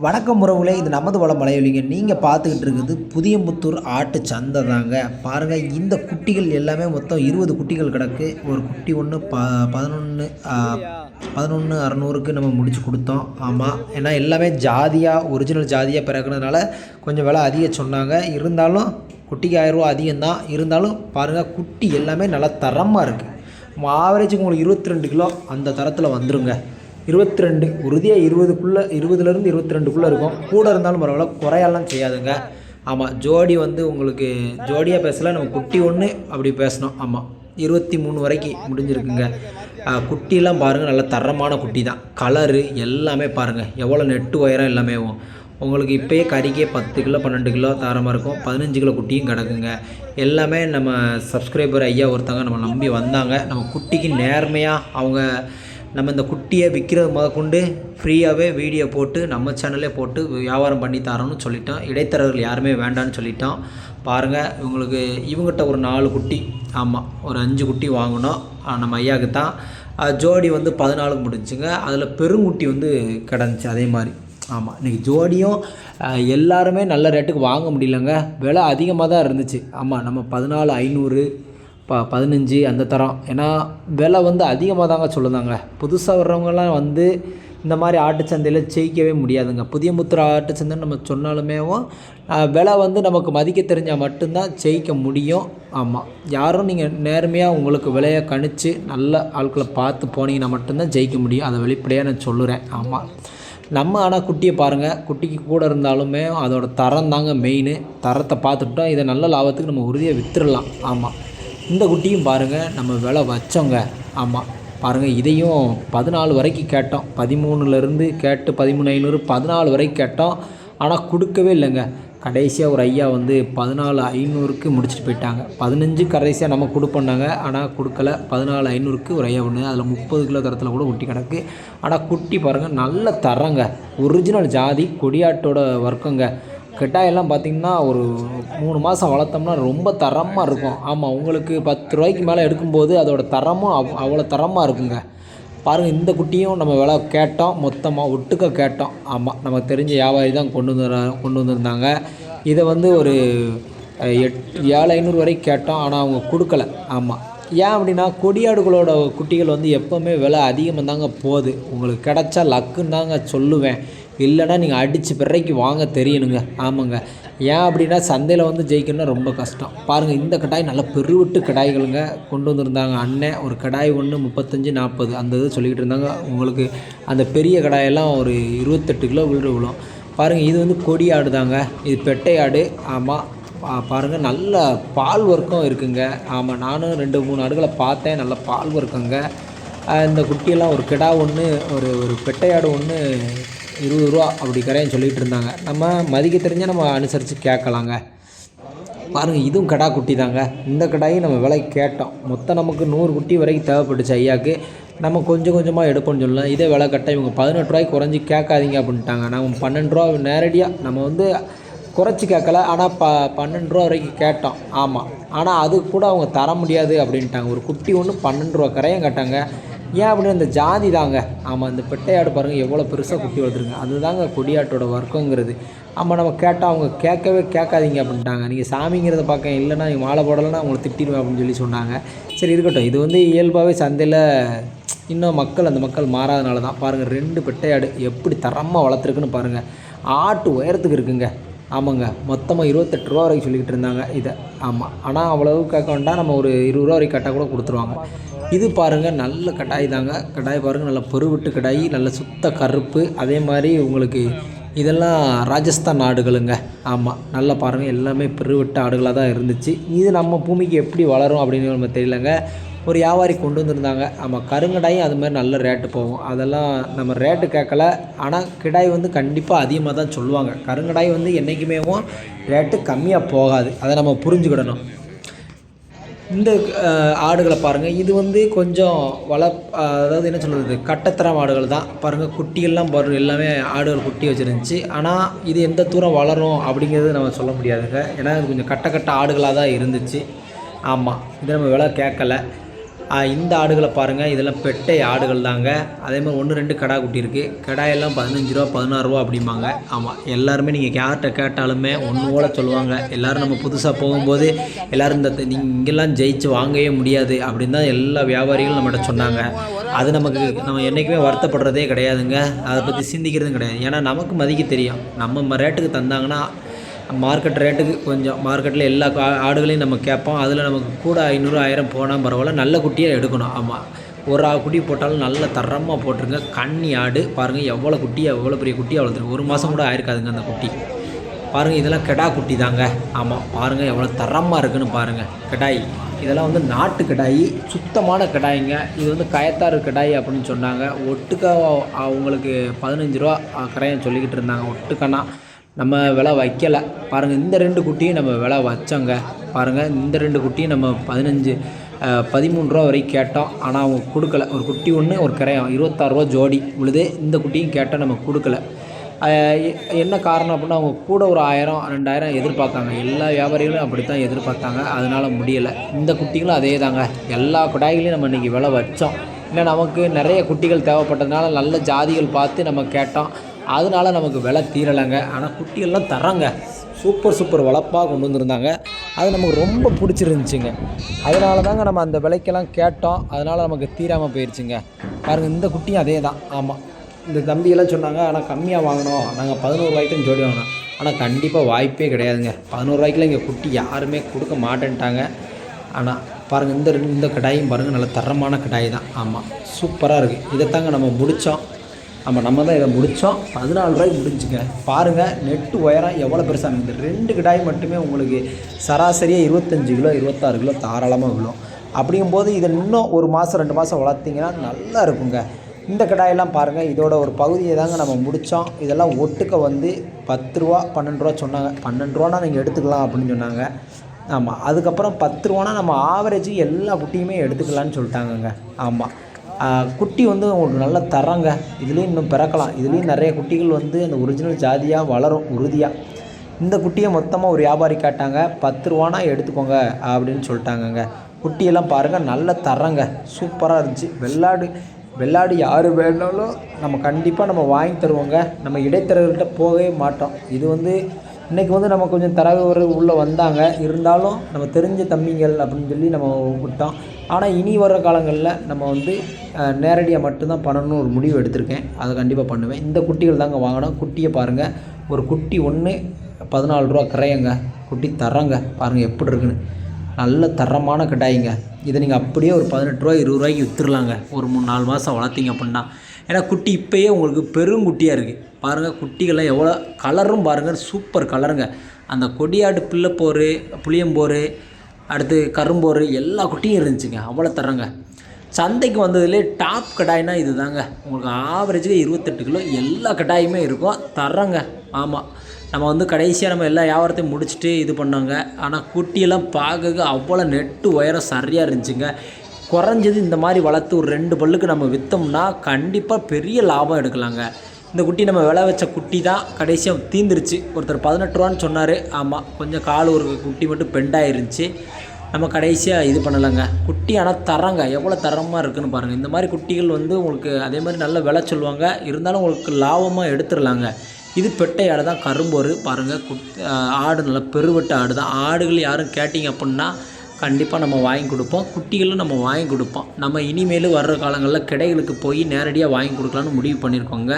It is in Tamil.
வணக்கம் உறவுகளே, இது நமது வள மலையொலிங்க. நீங்கள் பார்த்துக்கிட்டு இருக்குது புதியம்புத்தூர் ஆட்டு சந்தை தாங்க. பாருங்கள், இந்த குட்டிகள் எல்லாமே மொத்தம் 20 குட்டிகள் கிடக்கு. ஒரு குட்டி ஒன்று 11 600க்கு நம்ம முடிச்சு கொடுத்தோம். ஆமாம், ஏன்னா எல்லாமே ஜாதியாக ஒரிஜினல் ஜாதியாக பிறக்கிறதுனால கொஞ்சம் விலை அதிகம் சொன்னாங்க. இருந்தாலும் குட்டிக்கு 1000 ரூபா அதிகம்தான். இருந்தாலும் பாருங்கள், குட்டி எல்லாமே நல்லா தரமாக இருக்குது. ஆவரேஜுக்கு உங்களுக்கு 22 கிலோ அந்த தரத்தில் வந்துருங்க. 22 உறுதியாக 20க்குள்ளே 20லேருந்து 22க்குள்ளே இருக்கும். கூட இருந்தாலும் பரவாயில்ல, குறையெல்லாம் செய்யாதுங்க. ஆமாம், ஜோடி வந்து உங்களுக்கு ஜோடியாக பேசலை, நம்ம குட்டி ஒன்று அப்படி பேசணும். ஆமாம், 23 வரைக்கும் முடிஞ்சிருக்குங்க. குட்டிலாம் பாருங்கள், நல்ல தரமான குட்டி தான். கலரு எல்லாமே பாருங்கள், எவ்வளோ நெட்டு உயரம் எல்லாமே உங்களுக்கு இப்போயே கறிக்கே 10 கிலோ 12 கிலோ தாரமாக இருக்கும். 15 கிலோ குட்டியும் கிடக்குங்க. எல்லாமே நம்ம சப்ஸ்கிரைபர் ஐயா ஒருத்தவங்க நம்ம நம்பி வந்தாங்க. நம்ம குட்டிக்கு நேர்மையாக அவங்க நம்ம இந்த குட்டியை விற்கிறது முதற்கொண்டு ஃப்ரீயாகவே வீடியோ போட்டு நம்ம சேனல்லே போட்டு வியாபாரம் பண்ணி தரோன்னு சொல்லிட்டோம். இடைத்தரகர்கள் யாருமே வேண்டான்னு சொல்லிட்டோம். பாருங்கள், இவங்ககிட்ட ஒரு 4 குட்டி, ஆமாம் ஒரு 5 குட்டி வாங்கினோம் நம்ம ஐயாவுக்கு தான். ஜோடி வந்து 14 முடிஞ்சுங்க. அதில் பெருங்குட்டி வந்து கிடந்துச்சு அதே மாதிரி. ஆமாம், இன்றைக்கி ஜோடியும் எல்லாருமே நல்ல ரேட்டுக்கு வாங்க முடியலங்க, விலை அதிகமாக தான் இருந்துச்சு. ஆமாம், நம்ம 14,500 15 அந்த தரம். ஏன்னா விலை வந்து அதிகமாக தாங்க சொல்லுதாங்க. புதுசாக வர்றவங்கலாம் வந்து இந்த மாதிரி ஆட்டுச்சந்தையில் ஜெயிக்கவே முடியாதுங்க. புதியம்புத்தூர் ஆட்டுச்சந்தைன்னு நம்ம சொன்னாலுமே விலை வந்து நமக்கு மதிக்க தெரிஞ்சால் மட்டும்தான் ஜெயிக்க முடியும். ஆமாம், யாரும் நீங்கள் நேர்மையாக உங்களுக்கு விலையை கணிச்சு நல்ல ஆட்களை பார்த்து போனீங்கன்னா மட்டும்தான் ஜெயிக்க முடியும். அதை வெளிப்படையாக நான் சொல்லுறேன். ஆமாம், நம்ம ஆனால் குட்டியை பாருங்கள், குட்டிக்கு கூட இருந்தாலுமே அதோட தரம் தாங்க மெயின். தரத்தை பார்த்துட்டோம், இதை நல்ல லாபத்துக்கு நம்ம உறுதியாக விற்றுடலாம். ஆமாம், இந்த குட்டியும் பாருங்கள், நம்ம விலை வச்சோங்க. ஆமாம், பாருங்கள், இதையும் 14 வரைக்கும் கேட்டோம். 13லேருந்து கேட்டு 13,500 14 வரைக்கும் கேட்டோம். ஆனால் கொடுக்கவே இல்லைங்க. கடைசியாக ஒரு ஐயா வந்து 14,500க்கு முடிச்சுட்டு போயிட்டாங்க. 15 கடைசியாக நம்ம கொடுப்போன்னாங்க, ஆனால் கொடுக்கல. 14,500க்கு ஒரு ஐயா ஒன்று, அதில் 30 கிலோ தரத்தில் கூட குட்டி கிடக்கு. ஆனால் குட்டி பாருங்கள், நல்ல தரங்க, ஒரிஜினல் ஜாதி கொடியாட்டோட வர்க்கங்க. கெட்டாயெல்லாம் பார்த்திங்கன்னா ஒரு 3 மாதம் வளர்த்தோம்னா ரொம்ப தரமாக இருக்கும். ஆமாம், உங்களுக்கு 10 ரூபாய்க்கு மேலே எடுக்கும்போது அதோட தரமும் அவ்வளோ தரமாக இருக்குங்க. பாருங்கள், இந்த குட்டியும் நம்ம விலை கேட்டோம், மொத்தமாக ஒட்டுக்க கேட்டோம். ஆமாம், நமக்கு தெரிஞ்ச வியாபாரி தான் கொண்டு வந்திருந்தாங்க. இதை வந்து ஒரு 7,500 வரைக்கும் கேட்டோம். ஆனால் அவங்க கொடுக்கல. ஆமாம், ஏன் அப்படின்னா கொடியாடுகளோட குட்டிகள் வந்து எப்போவுமே விலை அதிகமாக தாங்க போகுது. உங்களுக்கு கிடச்சா லக்குன்னு தாங்க சொல்லுவேன். இல்லைன்னா நீங்கள் அடித்து பிறரைக்கு வாங்க தெரியணுங்க. ஆமாங்க, ஏன் அப்படின்னா சந்தையில் வந்து ஜெயிக்கணும்னா ரொம்ப கஷ்டம். பாருங்கள், இந்த கடாய் நல்லா பெருவிட்டு கடாய்களுங்க கொண்டு வந்திருந்தாங்க அண்ணன். ஒரு கடாய் ஒன்று 35-40 அந்த இது சொல்லிக்கிட்டு இருந்தாங்க. உங்களுக்கு அந்த பெரிய கடாயெல்லாம் ஒரு 28 கிலோ விழும். பாருங்கள், இது வந்து கொடி ஆடு தாங்க, இது பெட்டை ஆடு. ஆமாம், பாருங்கள், நல்ல பால் வர்க்கம் இருக்குங்க. ஆமாம், நானும் 2-3 ஆடுகளை பார்த்தேன், நல்ல பால் வர்க்கங்க. இந்த குட்டியெல்லாம் ஒரு கிடா ஒன்று, ஒரு பெட்டையாடு ஒன்று 20 ரூபா அப்படி கரையன்னு சொல்லிகிட்டு இருந்தாங்க. நம்ம மதிக்க தெரிஞ்சால் நம்ம அனுசரித்து கேட்கலாங்க. பாருங்கள், இதுவும் கடா குட்டி தாங்க. இந்த கடாயும் நம்ம விலை கேட்டோம். மொத்தம் நமக்கு 100 குட்டி வரைக்கும் தேவைப்பட்டுச்சு ஐயாவுக்கு. நம்ம கொஞ்சம் கொஞ்சமாக எடுப்போம்னு சொல்லலாம். இதே விலை கட்ட இவங்க 18 ரூபாய்க்கு குறைஞ்சி கேட்காதீங்க அப்படின்ட்டாங்க. நம்ம 12 ரூபா நேரடியாக நம்ம வந்து குறைச்சி கேட்கல, ஆனால் 12 ரூபா வரைக்கும் கேட்டோம். ஆமாம், ஆனால் அது கூட அவங்க தர முடியாது அப்படின்ட்டாங்க. ஒரு குட்டி ஒன்று 12 ரூபா கரையும் கேட்டாங்க. ஏன் அப்படின்னு இந்த ஜாதி தாங்க. ஆமாம், இந்த பெட்டையாடு பாருங்கள் எவ்வளோ பெருசாக குட்டி வளர்த்துருங்க. அதுதாங்க கொடியாட்டோட வர்க்கங்கிறது. ஆமாம், நம்ம கேட்டால் அவங்க கேட்காதீங்க அப்படின்ட்டாங்க. நீங்கள் சாமிங்கிறத பார்க்க, இல்லைன்னா நீங்கள் மாலை போடலைன்னா அவங்கள திட்டிடுவேன் அப்படின்னு சொன்னாங்க. சரி இருக்கட்டும், இது வந்து இயல்பாகவே சந்தையில் இன்னும் அந்த மக்கள் மாறாதனால தான். பாருங்கள், 2 பெட்டையாடு எப்படி தரமாக வளர்த்துருக்குன்னு பாருங்கள். ஆட்டு உயரத்துக்கு இருக்குங்க. ஆமாங்க, மொத்தமாக 28 ரூபா வரைக்கும் சொல்லிக்கிட்டு இருந்தாங்க இதை. ஆமாம், ஆனால் அவ்வளவு கேட்க வேண்டாம், நம்ம ஒரு 20 ரூபா வரைக்கும் கட்டால் கூட கொடுத்துருவாங்க. இது பாருங்கள், நல்ல கடாய் தாங்க. கடாய் பாருங்கள், நல்ல பெருவிட்டு கடாய், நல்ல சுத்த கருப்பு. அதே மாதிரி உங்களுக்கு இதெல்லாம் ராஜஸ்தான் ஆடுகளுங்க. ஆமாம், நல்லா பாருங்கள், எல்லாமே பெருவிட்ட ஆடுகளாக தான் இருந்துச்சு. இது நம்ம பூமிக்கு எப்படி வளரும் அப்படின்னு நம்ம தெரியலங்க. ஒரு வியாபாரி கொண்டு வந்திருந்தாங்க. ஆமாம், கருங்கடாயும் அது மாதிரி நல்ல ரேட்டு போகும். அதெல்லாம் நம்ம ரேட்டு கேட்கல, ஆனால் கிடாய் வந்து கண்டிப்பாக அதிகமாக தான் சொல்லுவாங்க. கருங்கடாய் வந்து என்றைக்குமே ரேட்டு கம்மியாக போகாது, அதை நம்ம புரிஞ்சுக்கிடணும். இந்த ஆடுகளை பாருங்கள், இது வந்து கொஞ்சம் அதாவது என்ன சொல்கிறது, கட்டத்தரம் ஆடுகள் தான். பாருங்கள், குட்டிகள்லாம் பாருங்கள், எல்லாமே ஆடுகள் குட்டி வச்சுருந்துச்சு. ஆனால் இது எந்த தூரம் வளரும் அப்படிங்கிறது நம்ம சொல்ல முடியாதுங்க. ஏன்னா இது கொஞ்சம் கட்ட ஆடுகளாக தான் இருந்துச்சு. ஆமாம், இது நம்ம விலை கேட்கல. இந்த ஆடுகளை பாருங்கள், இதெல்லாம் பெட்டை ஆடுகள் தாங்க. அதே மாதிரி 1, 2 கிடா குட்டி இருக்குது. கிடாயெல்லாம் 15 ரூபா 16 ரூபா அப்படிம்பாங்க. ஆமாம், எல்லாருமே நீங்கள் யார்கிட்ட கேட்டாலுமே ஒன்று போல சொல்லுவாங்க. எல்லோரும் நம்ம புதுசாக போகும்போது எல்லோரும் நீங்கள் இங்கெல்லாம் ஜெயிச்சு வாங்கவே முடியாது அப்படின்னு தான் எல்லா வியாபாரிகளும் நம்மகிட்ட சொன்னாங்க. அது நம்ம என்றைக்குமே வருத்தப்படுறதே கிடையாதுங்க. அதை பற்றி சிந்திக்கிறதும் கிடையாது. ஏன்னா நமக்கு மதிக்க தெரியும். நம்ம ரேட்டுக்கு தந்தாங்கன்னா மார்க்கெட் ரேட்டுக்கு கொஞ்சம் மார்க்கெட்டில் எல்லா ஆடுகளையும் நம்ம கேட்போம். அதில் நமக்கு கூட 500 1000 போனால் பரவாயில்ல, நல்ல குட்டியாக எடுக்கணும். ஆமாம், ஒரு குட்டி போட்டாலும் நல்ல தரமாக போட்டுருங்க. கன்னி ஆடு பாருங்கள், எவ்வளோ குட்டியாக எவ்வளோ பெரிய குட்டியாக வளர்த்துருக்கு. 1 மாதம் கூட ஆயிருக்காதுங்க அந்த குட்டி. பாருங்கள், இதெல்லாம் கெடா குட்டி தாங்க. ஆமாம், பாருங்கள் எவ்வளோ தரமாக இருக்குன்னு பாருங்கள். கிடாய் இதெல்லாம் வந்து நாட்டு கிடாய், சுத்தமான கிடாய்ங்க. இது வந்து கயத்தாறு கிடாய் அப்படின்னு சொன்னாங்க. ஒட்டுக்கா அவங்களுக்கு 15 ரூபா கரையான் சொல்லிக்கிட்டு இருந்தாங்க. ஒட்டுக்கன்னா நம்ம விலை வைக்கலை. பாருங்கள், இந்த 2 குட்டியும் நம்ம விலை வச்சோங்க. பாருங்கள், இந்த 2 குட்டியும் நம்ம 13 ரூபா வரைக்கும் கேட்டோம். ஆனால் அவங்க கொடுக்கல. ஒரு குட்டி ஒன்று, ஒரு கரையான் 26 ரூபா ஜோடி உழுது. இந்த குட்டியும் கேட்டால் நம்ம கொடுக்கல. என்ன காரணம் அப்படின்னா, அவங்க கூட ஒரு 1000 2000 எதிர்பார்த்தாங்க. எல்லா வியாபாரிகளும் அப்படி தான் எதிர்பார்த்தாங்க. அதனால் முடியலை. இந்த குட்டிகளும் அதே தாங்க. எல்லா குடாய்களையும் நம்ம இன்றைக்கி விலை வச்சோம். இல்லை, நமக்கு நிறைய குட்டிகள் தேவைப்பட்டதுனால நல்ல ஜாதிகள் பார்த்து நம்ம கேட்டோம். அதனால நமக்கு விலை தீரலைங்க. ஆனால் குட்டிகள்லாம் தராங்க. சூப்பர் வளர்ப்பாக கொண்டு வந்திருந்தாங்க. அது நமக்கு ரொம்ப பிடிச்சிருந்துச்சிங்க. அதனால தாங்க நம்ம அந்த விலைக்கெல்லாம் கேட்டோம். அதனால் நமக்கு தீராமல் போயிடுச்சுங்க. பாருங்கள், இந்த குட்டியும் அதே தான். ஆமாம், இந்த தம்பியெல்லாம் சொன்னாங்க, ஆனால் கம்மியாக வாங்கினோம், நாங்கள் 11 ரூபாய்க்கு ஜோடி வாங்கினோம். ஆனால் கண்டிப்பாக வாய்ப்பே கிடையாதுங்க. 11 ரூபாய்க்குலாம் இங்கே குட்டி யாருமே கொடுக்க மாட்டேன்ட்டாங்க. ஆனால் பாருங்கள், இந்த கடாயும் பாருங்கள், நல்ல தரமான கடாய் தான். ஆமாம், சூப்பராக இருக்குது. இதைத்தாங்க நம்ம முடித்தோம். ஆமாம், நம்ம தான் இதை முடித்தோம். 14 ரூபாய்க்கு முடிஞ்சுங்க. பாருங்கள், நெட்டு உயரம் எவ்வளோ பெருசாக இந்த 2 கிடாய் மட்டுமே உங்களுக்கு சராசரியாக 25 கிலோ 26 கிலோ தாராளமாக விழும். அப்படிங்கும்போது இதை இன்னும் 1 மாதம் 2 மாதம் வளர்த்திங்கன்னா நல்லா இருக்குங்க. இந்த கிடாயெல்லாம் பாருங்கள், இதோட ஒரு பகுதியை தாங்க நம்ம முடித்தோம். இதெல்லாம் ஒட்டுக்க வந்து 10 ரூபா 12 ரூபா சொன்னாங்க. 12 ரூபானா நீங்கள் எடுத்துக்கலாம் அப்படின்னு சொன்னாங்க. ஆமாம், அதுக்கப்புறம் 10 ரூபானா நம்ம ஆவரேஜுக்கு எல்லா குட்டியுமே எடுத்துக்கலான்னு சொல்லிட்டாங்கங்க. ஆமாம், குட்டி வந்து உங்களுக்கு நல்லா தரங்க. இதுலேயும் இன்னும் பிறக்கலாம். இதுலேயும் நிறைய குட்டிகள் வந்து அந்த ஒரிஜினல் ஜாதியாக வளரும் உறுதியாக. இந்த குட்டியை மொத்தமாக ஒரு வியாபாரி காட்டாங்க. 10 ரூபானா எடுத்துக்கோங்க அப்படின்னு சொல்லிட்டாங்கங்க. குட்டியெல்லாம் பாருங்கள், நல்ல தரங்க. சூப்பராக இருந்துச்சு. வெள்ளாடு யார் வேணாலும் நம்ம கண்டிப்பாக நம்ம வாங்கி தருவோங்க. நம்ம இடைத்தரகர்கிட்ட போகவே மாட்டோம். இது வந்து இன்றைக்கி வந்து நம்ம கொஞ்சம் தரகர் உள்ளே வந்தாங்க. இருந்தாலும் நம்ம தெரிஞ்ச தம்பிங்கள் அப்படின்னு சொல்லி நம்ம விட்டோம். ஆனால் இனி வர்ற காலங்களில் நம்ம வந்து நேரடியாக மட்டும்தான் பண்ணணும்னு ஒரு முடிவு எடுத்திருக்கேன். அதை கண்டிப்பாக பண்ணுவேன். இந்த குட்டிகள் தாங்க வாங்கணும். குட்டியை பாருங்கள், ஒரு குட்டி ஒன்று 14 ரூபா கரையங்க. குட்டி தரங்க. பாருங்கள் எப்படி இருக்குன்னு. நல்ல தரமான கடாயிங்க. இதை நீங்கள் அப்படியே ஒரு 18 ரூபா 20 ரூபாய்க்கு விற்றுலாங்க. ஒரு 3-4 மாதம் வளர்த்திங்க அப்படின்னா. ஏன்னா குட்டி இப்போயே உங்களுக்கு பெருங்குட்டியாக இருக்குது. பாருங்கள், குட்டிகள்லாம் எவ்வளோ கலரும் பாருங்கள், சூப்பர் கலருங்க. அந்த கொடியாடு பிள்ளைப்போர், புளியம்போர், அடுத்து கரும்போர் எல்லா குட்டியும் இருந்துச்சுங்க. அவ்வளோ தரங்க. சந்தைக்கு வந்ததுலேயே டாப் கடாய்னா இது தாங்க. உங்களுக்கு ஆவரேஜுக்கு 28 கிலோ எல்லா கடாயுமே இருக்கும். தரங்க. ஆமாம், நம்ம வந்து கடைசியாக நம்ம எல்லா வியாபாரத்தையும் முடிச்சுட்டு இது பண்ணோங்க. ஆனால் குட்டியெல்லாம் பார்க்க அவ்வளோ நெட்டு உயரம் சரியாக இருந்துச்சுங்க. குறைஞ்சது இந்த மாதிரி வளர்த்து ஒரு 2 பல்லுக்கு நம்ம விற்றோம்னா கண்டிப்பாக பெரிய லாபம் எடுக்கலாங்க. இந்த குட்டி நம்ம விலை வச்ச குட்டி தான் கடைசியாக தீந்துருச்சு. ஒருத்தர் 18 ரூபான்னு சொன்னார். ஆமாம், கொஞ்சம் கால் ஒரு குட்டி மட்டும் பெண்டாயிருந்துச்சு. நம்ம கடைசியாக இது பண்ணலைங்க. குட்டி ஆனால் தரங்க. எவ்வளோ தரமாக இருக்குதுன்னு பாருங்கள். இந்த மாதிரி குட்டிகள் வந்து உங்களுக்கு அதே மாதிரி நல்ல விலை சொல்லுவாங்க. இருந்தாலும் உங்களுக்கு லாபமாக எடுத்துடலாங்க. இது பெட்டை ஆடு தான், கரும்போர் பாருங்கள். ஆடு நல்லா பெருவெட்ட ஆடு தான். ஆடுகள் யாரும் கேட்டிங்க அப்படின்னா கண்டிப்பாக நம்ம வாங்கி கொடுப்போம். குட்டிகளும் நம்ம வாங்கி கொடுப்போம். நம்ம இனிமேல் வர்ற காலங்களில் கிடைகளுக்கு போய் நேரடியாக வாங்கி கொடுக்கலான்னு முடிவு பண்ணியிருக்கோங்க.